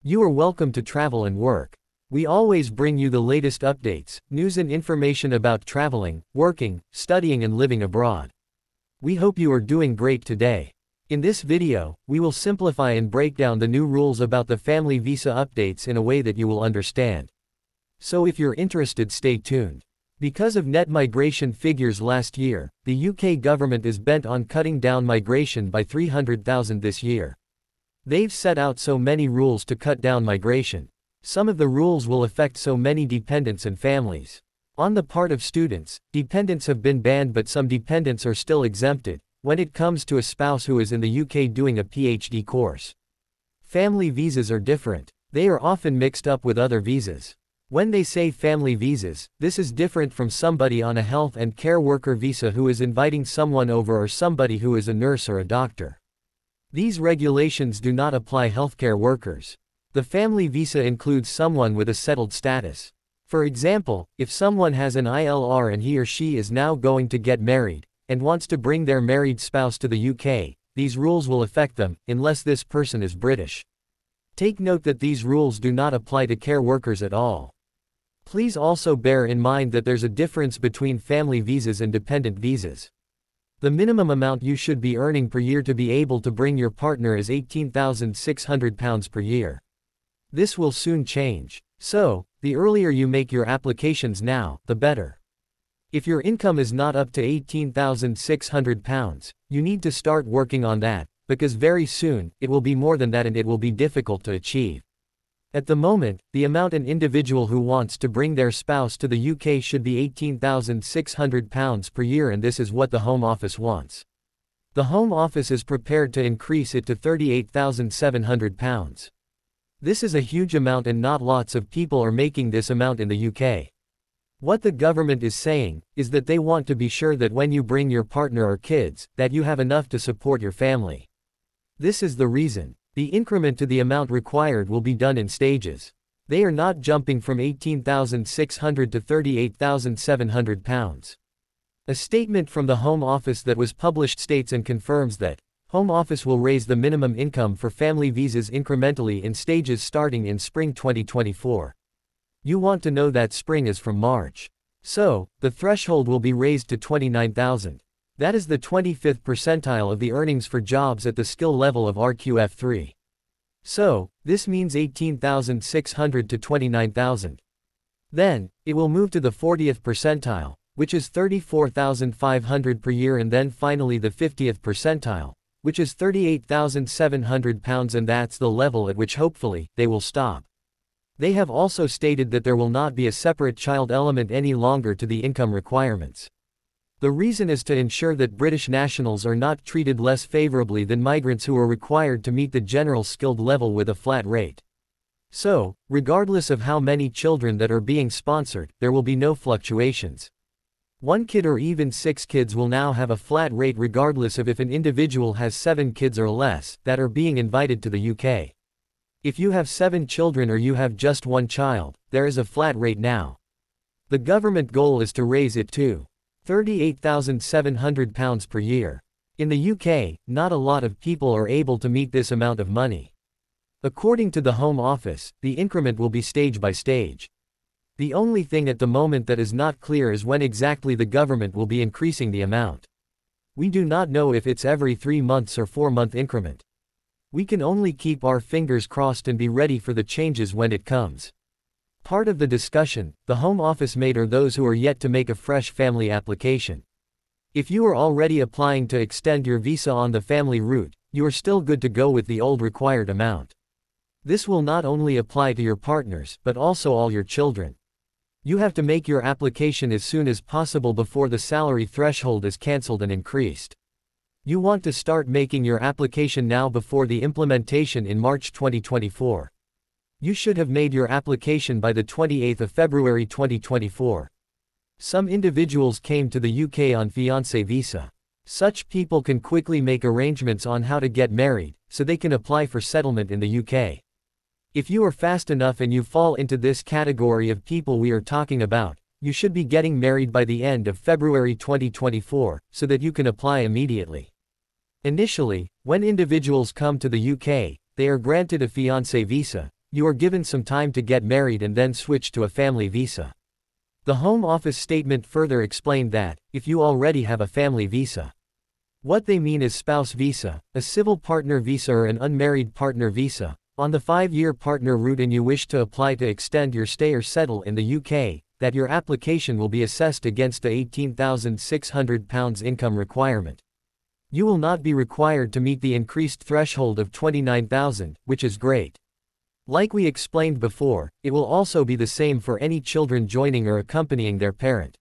You are welcome to travel and work. We always bring you the latest updates, news and information about traveling, working, studying and living abroad. We hope you are doing great today. In this video, we will simplify and break down the new rules about the family visa updates in a way that you will understand. So if you're interested, stay tuned. Because of net migration figures last year, the UK government is bent on cutting down migration by 300,000 this year. They've set out so many rules to cut down migration. Some of the rules will affect so many dependents and families. On the part of students, dependents have been banned, but some dependents are still exempted, when it comes to a spouse who is in the UK doing a PhD course. Family visas are different. They are often mixed up with other visas. When they say family visas, this is different from somebody on a health and care worker visa who is inviting someone over, or somebody who is a nurse or a doctor. These regulations do not apply healthcare workers. The family visa includes someone with a settled status. For example, if someone has an ILR and he or she is now going to get married, and wants to bring their married spouse to the UK, these rules will affect them, unless this person is British. Take note that these rules do not apply to care workers at all. Please also bear in mind that there's a difference between family visas and dependent visas. The minimum amount you should be earning per year to be able to bring your partner is £18,600 per year. This will soon change. So, the earlier you make your applications now, the better. If your income is not up to £18,600, you need to start working on that, because very soon, it will be more than that and it will be difficult to achieve. At the moment, the amount an individual who wants to bring their spouse to the UK should be £18,600 per year, and this is what the Home Office wants. The Home Office is prepared to increase it to £38,700. This is a huge amount and not lots of people are making this amount in the UK. What the government is saying, is that they want to be sure that when you bring your partner or kids, that you have enough to support your family. This is the reason. The increment to the amount required will be done in stages. They are not jumping from £18,600 to £38,700. A statement from the Home Office that was published states and confirms that Home Office will raise the minimum income for family visas incrementally in stages starting in spring 2024. You want to know that spring is from March. So, the threshold will be raised to £29,000. That is the 25th percentile of the earnings for jobs at the skill level of RQF3. So, this means £18,600 to £29,000. Then, it will move to the 40th percentile, which is £34,500 per year, and then finally the 50th percentile, which is £38,700, and that's the level at which hopefully, they will stop. They have also stated that there will not be a separate child element any longer to the income requirements. The reason is to ensure that British nationals are not treated less favorably than migrants who are required to meet the general skilled level with a flat rate. So, regardless of how many children that are being sponsored, there will be no fluctuations. 1 kid or even 6 kids will now have a flat rate regardless of if an individual has 7 kids or less that are being invited to the UK. If you have 7 children or you have just 1 child, there is a flat rate now. The government goal is to raise it to £38,700 per year. In the UK, not a lot of people are able to meet this amount of money. According to the Home Office, the increment will be stage by stage. The only thing at the moment that is not clear is when exactly the government will be increasing the amount. We do not know if it's every 3 months or 4-month increment. We can only keep our fingers crossed and be ready for the changes when it comes. Part of the discussion, the Home Office made are those who are yet to make a fresh family application. If you are already applying to extend your visa on the family route, you are still good to go with the old required amount. This will not only apply to your partners, but also all your children. You have to make your application as soon as possible before the salary threshold is cancelled and increased. You want to start making your application now before the implementation in March 2024. You should have made your application by the 28th of February 2024. Some individuals came to the UK on fiancé visa. Such people can quickly make arrangements on how to get married, so they can apply for settlement in the UK. If you are fast enough and you fall into this category of people we are talking about, you should be getting married by the end of February 2024, so that you can apply immediately. Initially, when individuals come to the UK, they are granted a fiancé visa, you are given some time to get married and then switch to a family visa. The Home Office statement further explained that, if you already have a family visa. What they mean is spouse visa, a civil partner visa or an unmarried partner visa, on the 5-year partner route and you wish to apply to extend your stay or settle in the UK, that your application will be assessed against the £18,600 income requirement. You will not be required to meet the increased threshold of £29,000, which is great. Like we explained before, it will also be the same for any children joining or accompanying their parent.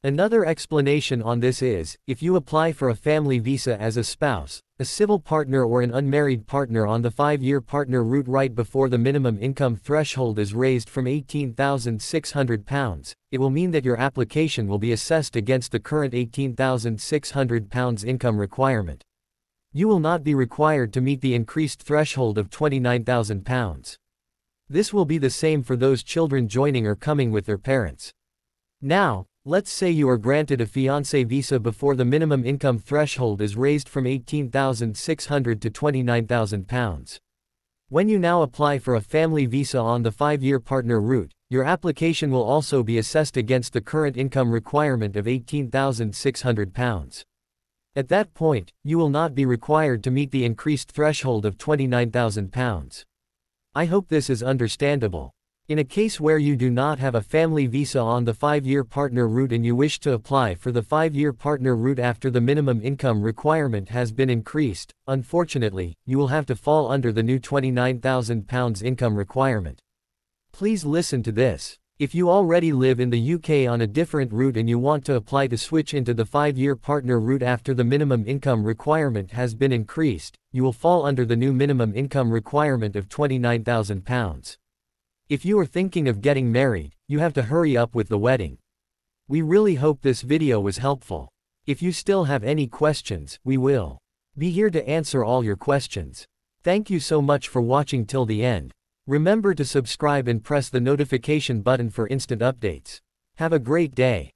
Another explanation on this is, if you apply for a family visa as a spouse, a civil partner or an unmarried partner on the 5-year partner route right before the minimum income threshold is raised from £18,600, it will mean that your application will be assessed against the current £18,600 income requirement. You will not be required to meet the increased threshold of £29,000. This will be the same for those children joining or coming with their parents. Now, let's say you are granted a fiancé visa before the minimum income threshold is raised from £18,600 to £29,000. When you now apply for a family visa on the 5-year partner route, your application will also be assessed against the current income requirement of £18,600. At that point, you will not be required to meet the increased threshold of £29,000. I hope this is understandable. In a case where you do not have a family visa on the 5-year partner route and you wish to apply for the 5-year partner route after the minimum income requirement has been increased, unfortunately, you will have to fall under the new £29,000 income requirement. Please listen to this. If you already live in the UK on a different route and you want to apply to switch into the 5-year partner route after the minimum income requirement has been increased, you will fall under the new minimum income requirement of £29,000. If you are thinking of getting married, you have to hurry up with the wedding. We really hope this video was helpful. If you still have any questions, we will be here to answer all your questions. Thank you so much for watching till the end. Remember to subscribe and press the notification button for instant updates. Have a great day.